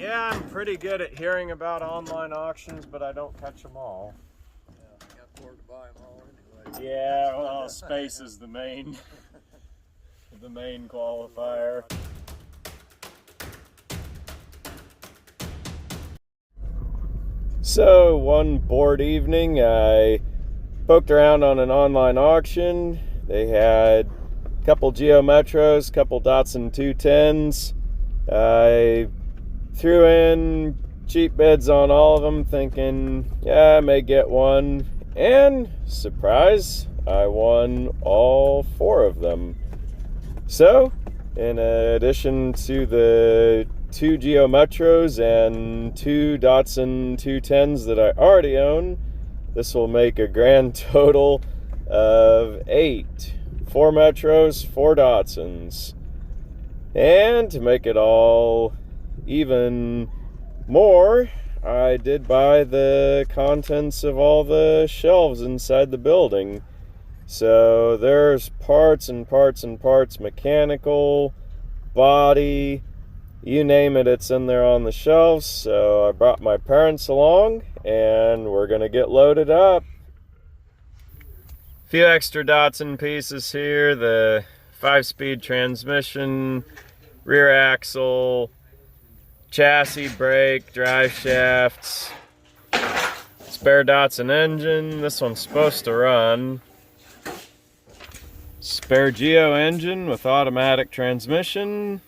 Yeah, I'm pretty good at hearing about online auctions, but I don't catch them all. Yeah, I can't afford to buy them all anyway. Yeah, well, space is the main qualifier. So one bored evening, I poked around on an online auction. They had a couple Geo Metros, a couple Datsun 210s. I threw in cheap bids on all of them, thinking, yeah, I may get one. And surprise, I won all 4 of them. So, in addition to the 2 Geo Metros and 2 Datsun 210s that I already own, this will make a grand total of 8. 4 Metros, 4 Datsuns. And to make it all even more, I did buy the contents of all the shelves inside the building. So there's parts and parts and parts, mechanical, body, you name it, it's in there on the shelves. So I brought my parents along and we're gonna get loaded up. A few extra Datsun pieces here, the 5-speed transmission, rear axle, chassis, brake, drive shafts, spare Datsun engine, this one's supposed to run, spare Geo engine with automatic transmission,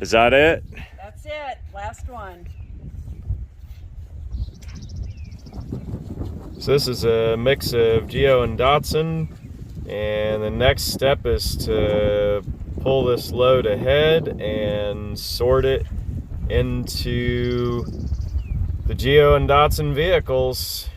is that it? That's it, last one. So this is a mix of Geo and Datsun, and the next step is to pull this load ahead and sort it into the Geo and Datsun vehicles.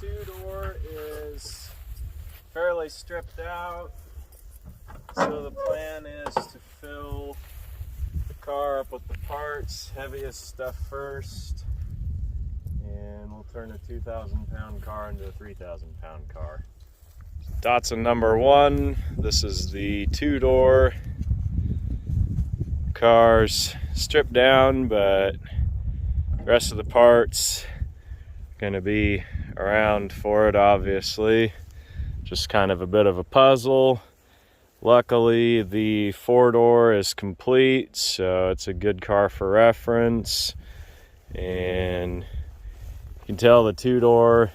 The 2-door is fairly stripped out. So the plan is to fill the car up with the parts, heaviest stuff first, and we'll turn a 2,000-pound car into a 3,000-pound car. Datsun number 1. This is the 2-door. Car's stripped down, but the rest of the parts going to be around for it, obviously. Just kind of a bit of a puzzle. Luckily, the 4-door is complete, so it's a good car for reference. And you can tell the 2-door,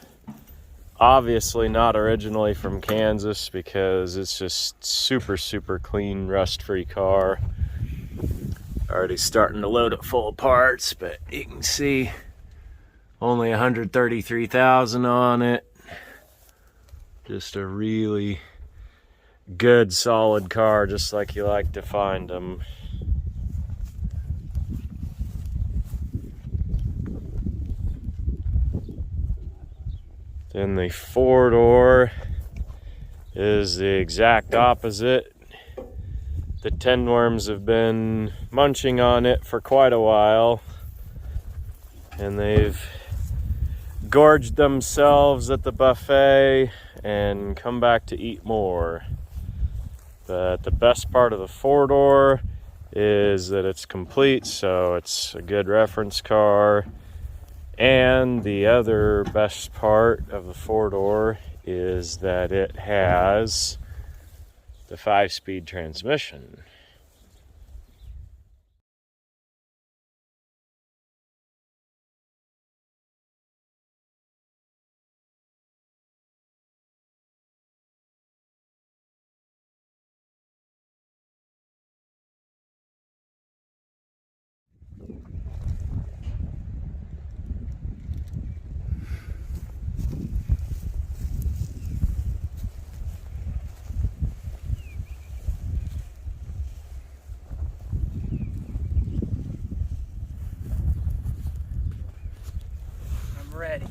obviously not originally from Kansas, because it's just super clean, rust-free car. Already starting to load it full of parts, but you can see only 133,000 on it. Just a really good, solid car, just like you like to find them. Then the 4-door is the exact opposite. The tinworms have been munching on it for quite a while, and they've gorged themselves at the buffet and come back to eat more. But the best part of the 4-door is that it's complete, so it's a good reference car. And the other best part of the 4-door is that it has the 5-speed transmission. I'm ready.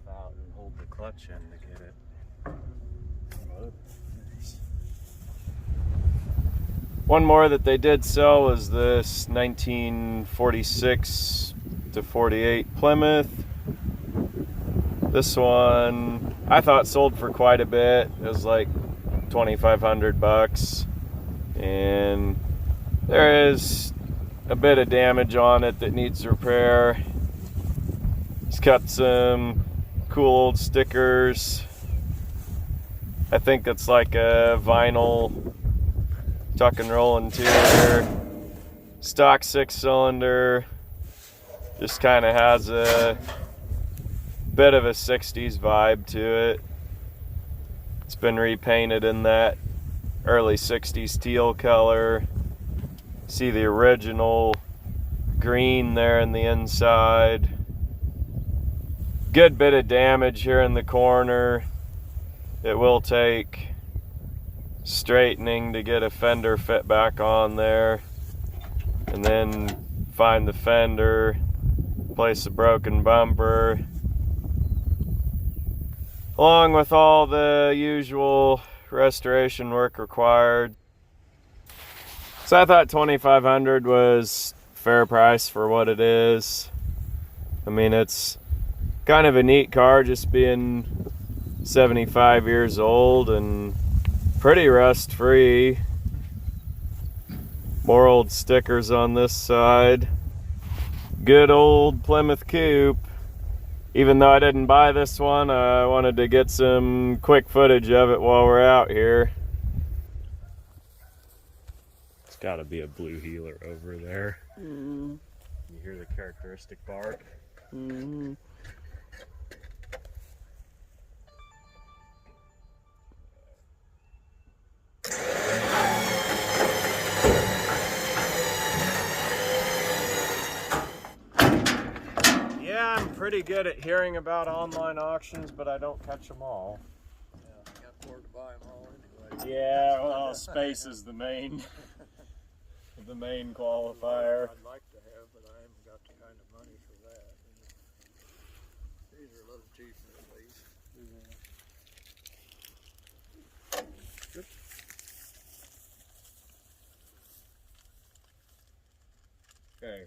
Out and hold the clutch in to get it. One more that they did sell was this 1946 to 48 Plymouth. This one I thought sold for quite a bit. It was like 2,500 bucks, and there is a bit of damage on it that needs repair. It's got some cool old stickers. I think it's like a vinyl tuck and roll interior. Stock 6-cylinder. Just kind of has a bit of a 60s vibe to it. It's been repainted in that early 60s teal color. See the original green there in the inside. Good bit of damage here in the corner. It will take straightening to get a fender fit back on there, and then find the fender, replace a broken bumper, along with all the usual restoration work required. So I thought $2,500 was fair price for what it is. I mean, it's kind of a neat car, just being 75 years old and pretty rust free. More old stickers on this side. Good old Plymouth coupe. Even though I didn't buy this one, I wanted to get some quick footage of it while we're out here. It's got to be a blue heeler over there. You hear the characteristic bark. Yeah, I'm pretty good at hearing about online auctions, but I don't catch them all. Yeah, I can't afford to buy them all anyway. Yeah, well, space is the main qualifier. I'd like to have, but I haven't got the kind of money for that. These are a little cheaper at least. Okay.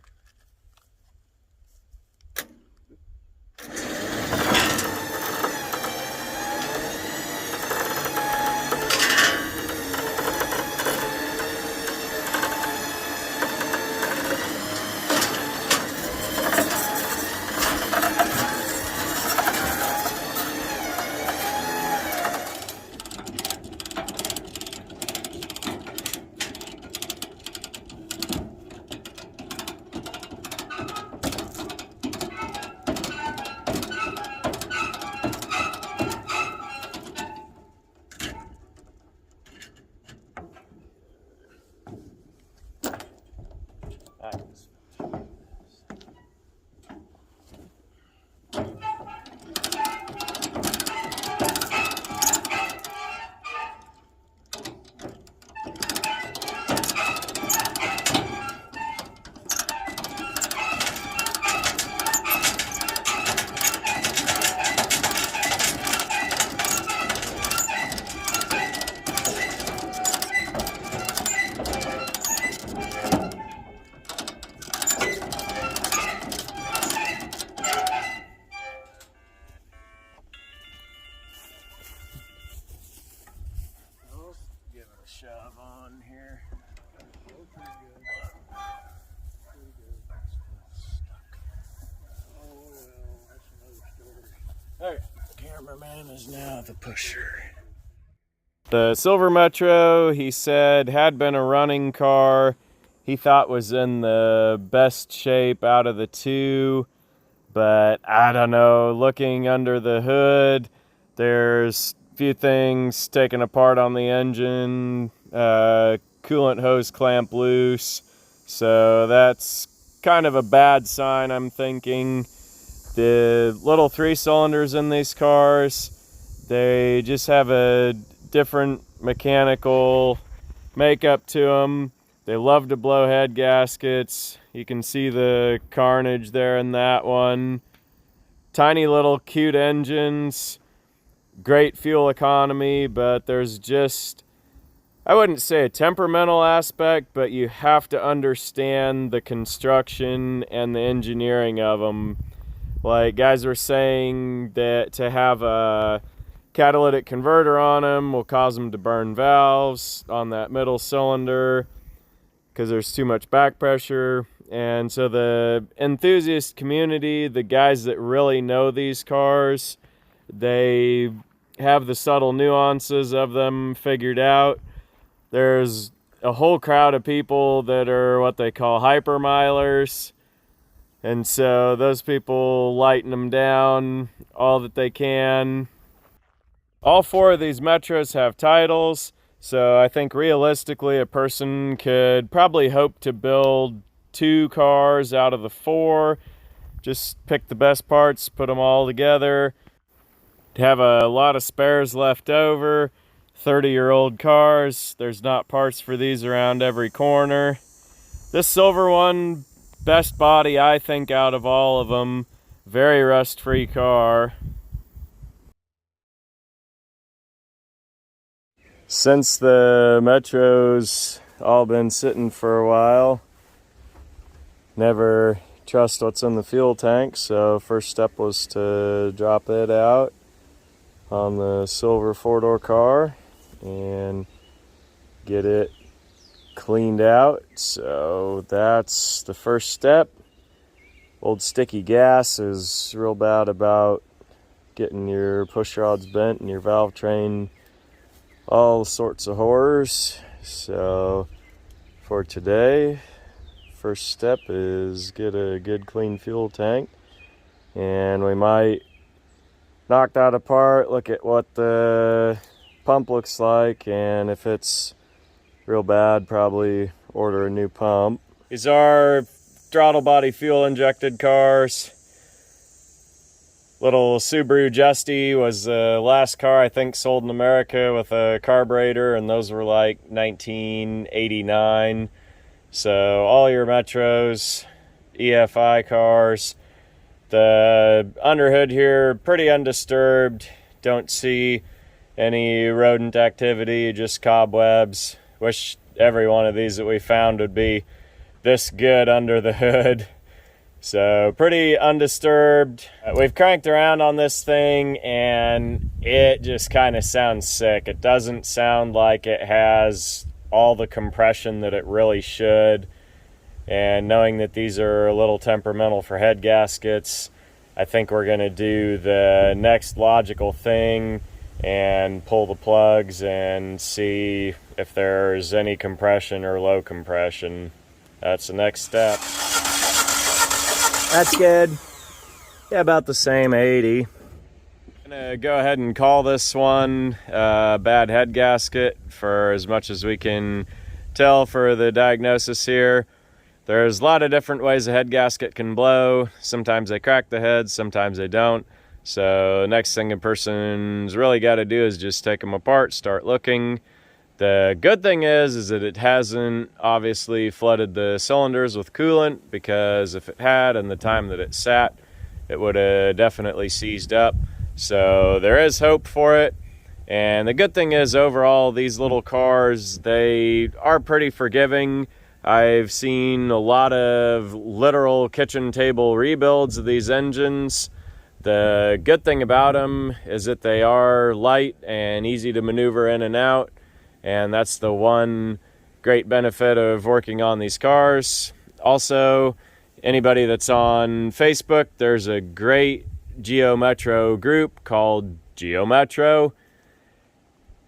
Shove on here. Oh, pretty good. Pretty good. Oh, well, that's another story. Okay, cameraman is now the pusher. The Silver Metro, he said, had been a running car. He thought was in the best shape out of the two, but I don't know, looking under the hood, there's few things taken apart on the engine, coolant hose clamp loose, so that's kind of a bad sign, I'm thinking. The little 3 cylinders in these cars, they just have a different mechanical makeup to them. They love to blow head gaskets. You can see the carnage there in that one. Tiny little cute engines. Great fuel economy, but there's just, I wouldn't say a temperamental aspect, but you have to understand the construction and the engineering of them. Like guys were saying that to have a catalytic converter on them will cause them to burn valves on that middle cylinder because there's too much back pressure. And so the enthusiast community, the guys that really know these cars, they have the subtle nuances of them figured out. There's a whole crowd of people that are what they call hypermilers. And so those people lighten them down all that they can. All 4 of these Metros have titles. So I think realistically a person could probably hope to build 2 cars out of the 4. Just pick the best parts, put them all together. Have a lot of spares left over. 30-year-old cars. There's not parts for these around every corner. This silver one best body, I think, out of all of them. Very rust-free car. Since the Metro's all been sitting for a while, never trust what's in the fuel tank, so first step was to drop it out on the silver four-door car and get it cleaned out. So that's the first step. Old sticky gas is real bad about getting your push rods bent and your valve train, all sorts of horrors. So for today, first step is get a good clean fuel tank, and we might knock that apart, look at what the pump looks like, and if it's real bad, probably order a new pump. These are throttle body fuel injected cars. Little Subaru Justy was the last car I think sold in America with a carburetor, and those were like 1989. So all your Metros, EFI cars, the underhood here pretty undisturbed. Don't see any rodent activity, just cobwebs. Wish every one of these that we found would be this good under the hood. So pretty undisturbed. We've cranked around on this thing and it just kind of sounds sick. It doesn't sound like it has all the compression that it really should. And knowing that these are a little temperamental for head gaskets, I think we're gonna do the next logical thing and pull the plugs and see if there's any compression or low compression. That's the next step. That's good. Yeah, about the same, 80. I'm gonna go ahead and call this one a bad head gasket for as much as we can tell for the diagnosis here. There's a lot of different ways a head gasket can blow. Sometimes they crack the head, sometimes they don't. So the next thing a person's really got to do is just take them apart, start looking. The good thing is that it hasn't obviously flooded the cylinders with coolant, because if it had and the time that it sat, it would have definitely seized up. So there is hope for it. And the good thing is overall, these little cars, they are pretty forgiving. I've seen a lot of literal kitchen table rebuilds of these engines. The good thing about them is that they are light and easy to maneuver in and out. And that's the one great benefit of working on these cars. Also, anybody that's on Facebook, there's a great Geo Metro group called Geo Metro.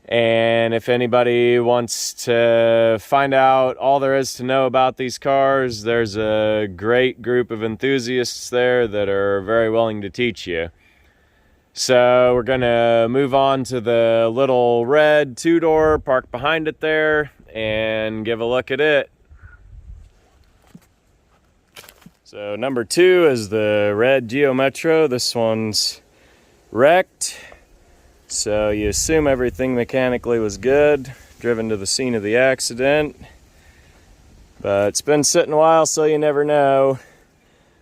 And if anybody wants to find out all there is to know about these cars, there's a great group of enthusiasts there that are very willing to teach you. So we're gonna move on to the little red two-door parked behind it there and give a look at it. So number 2 is the red Geo Metro. This one's wrecked. So you assume everything mechanically was good, driven to the scene of the accident. But it's been sitting a while, so you never know.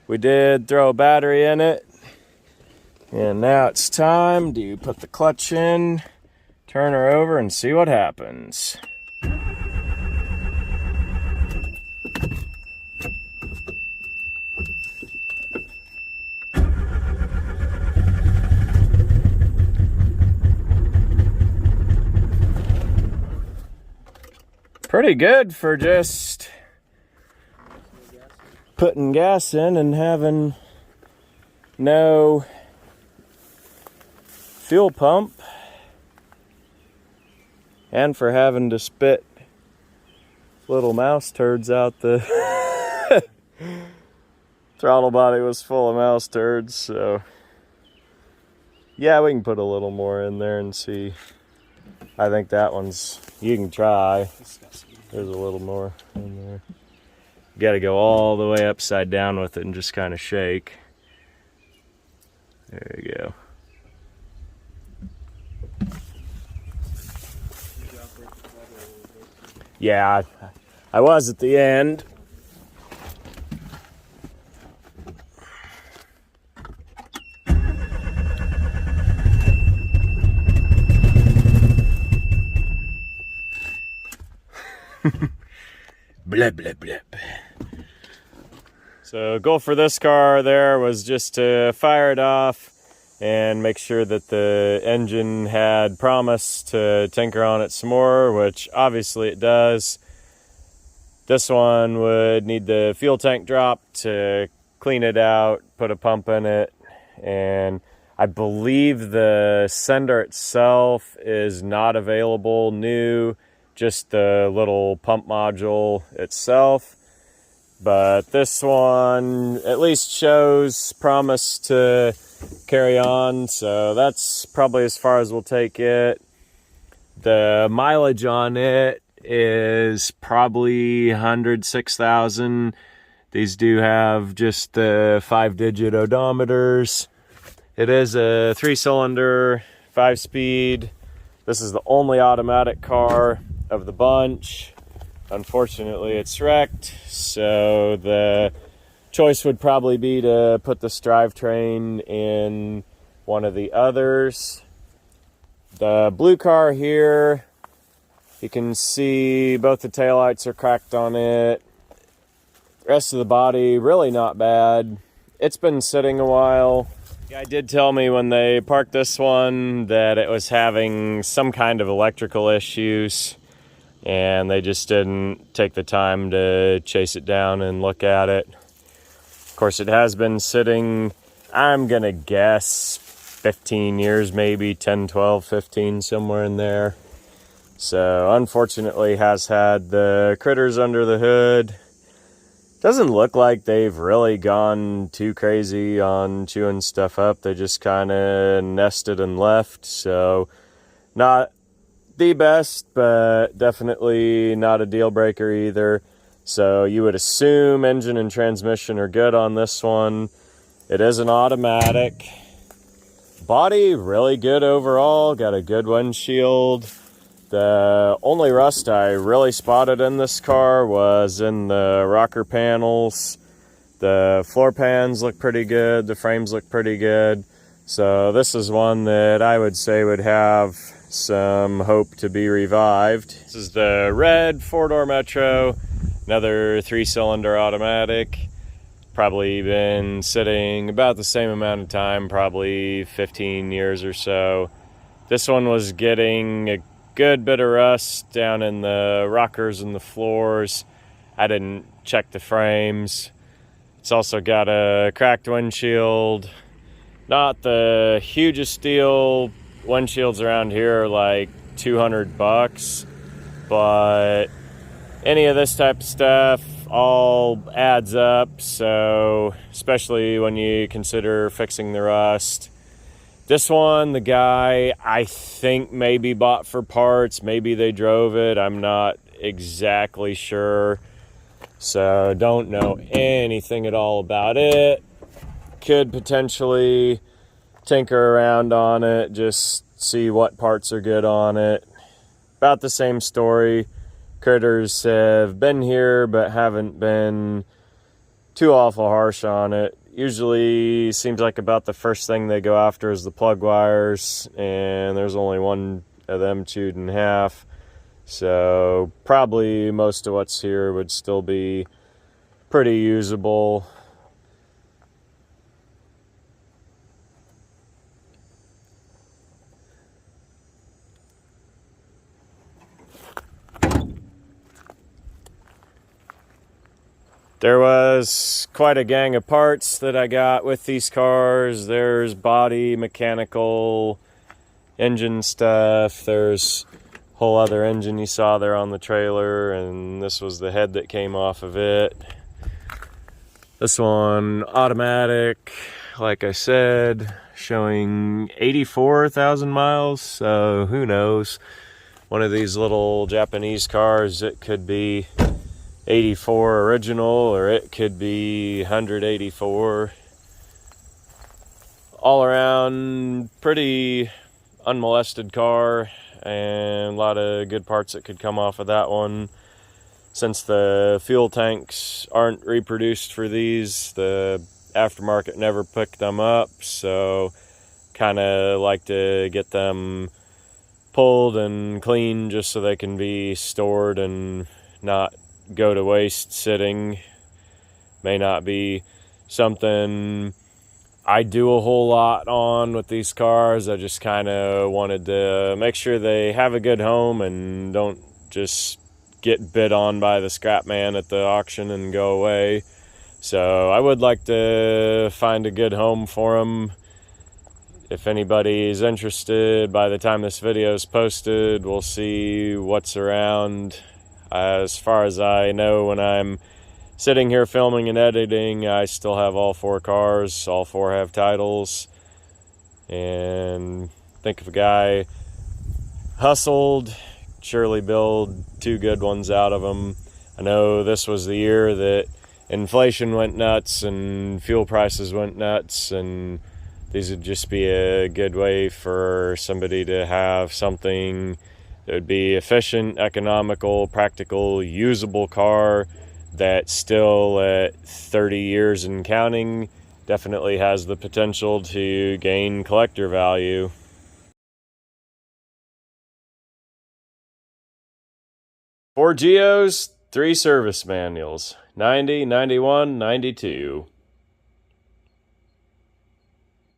We did throw a battery in it. And now it's time to put the clutch in, turn her over, and see what happens. Pretty good for just putting gas in and having no fuel pump, and for having to spit little mouse turds out the throttle body was full of mouse turds. So yeah, we can put a little more in there and see. I think that one's, you can try. There's a little more in there. You got to go all the way upside down with it and just kind of shake. There you go. Yeah, I was at the end. Blah, blah, blah. So goal for this car there was just to fire it off and make sure that the engine had promised to tinker on it some more, which obviously it does. This one would need the fuel tank dropped to clean it out, put a pump in it, and I believe the sender itself is not available new, just the little pump module itself. But this one at least shows promise to carry on, so that's probably as far as we'll take it. The mileage on it is probably 106,000. These do have just the 5-digit odometers. It is a 3-cylinder, 5-speed. This is the only automatic car of the bunch. Unfortunately, it's wrecked, so the choice would probably be to put this drivetrain in one of the others. The blue car here, you can see both the taillights are cracked on it. Rest of the body, really not bad. It's been sitting a while. The guy did tell me when they parked this one that it was having some kind of electrical issues, and they just didn't take the time to chase it down and look at it. Of course, it has been sitting, I'm gonna guess 15 years, maybe 10, 12, 15, somewhere in there. So unfortunately has had the critters under the hood. Doesn't look like they've really gone too crazy on chewing stuff up. They just kind of nested and left. So not the best, but definitely not a deal breaker either. So you would assume engine and transmission are good on this one. It is an automatic. Body really good overall. Got a good windshield. The only rust I really spotted in this car was in the rocker panels. The floor pans look pretty good. The frames look pretty good. So this is one that I would say would have some hope to be revived. This is the red 4-door Metro, another 3-cylinder automatic. Probably been sitting about the same amount of time, probably 15 years or so. This one was getting a good bit of rust down in the rockers and the floors. I didn't check the frames. It's also got a cracked windshield. Not the hugest deal. Windshields around here are like $200, but any of this type of stuff all adds up. So especially when you consider fixing the rust. This one, the guy, I think maybe bought for parts. Maybe they drove it. I'm not exactly sure. So don't know anything at all about it. Could potentially tinker around on it, just see what parts are good on it. About the same story. Critters have been here but haven't been too awful harsh on it. Usually seems like about the first thing they go after is the plug wires, and there's only one of them chewed in half. So probably most of what's here would still be pretty usable. There was quite a gang of parts that I got with these cars. There's body, mechanical, engine stuff. There's a whole other engine you saw there on the trailer, and this was the head that came off of it. This one, automatic, like I said, showing 84,000 miles, so who knows. One of these little Japanese cars, it could be 84 original, or it could be 184. All around pretty unmolested car, and a lot of good parts that could come off of that one. Since the fuel tanks aren't reproduced for these, the aftermarket never picked them up, so kind of like to get them pulled and cleaned just so they can be stored and not go to waste sitting. May not be something I do a whole lot on with these cars. I just kind of wanted to make sure they have a good home and don't just get bid on by the scrap man at the auction and go away. So I would like to find a good home for them. If anybody's interested, by the time this video is posted, we'll see what's around. As far as I know, when I'm sitting here filming and editing, I still have all 4 cars. All 4 have titles. And think if a guy hustled, surely build 2 good ones out of them. I know this was the year that inflation went nuts and fuel prices went nuts, and these would just be a good way for somebody to have something that would be efficient, economical, practical, usable car that still at 30 years and counting definitely has the potential to gain collector value. 4 Geos, 3 service manuals, 90, 91, 92.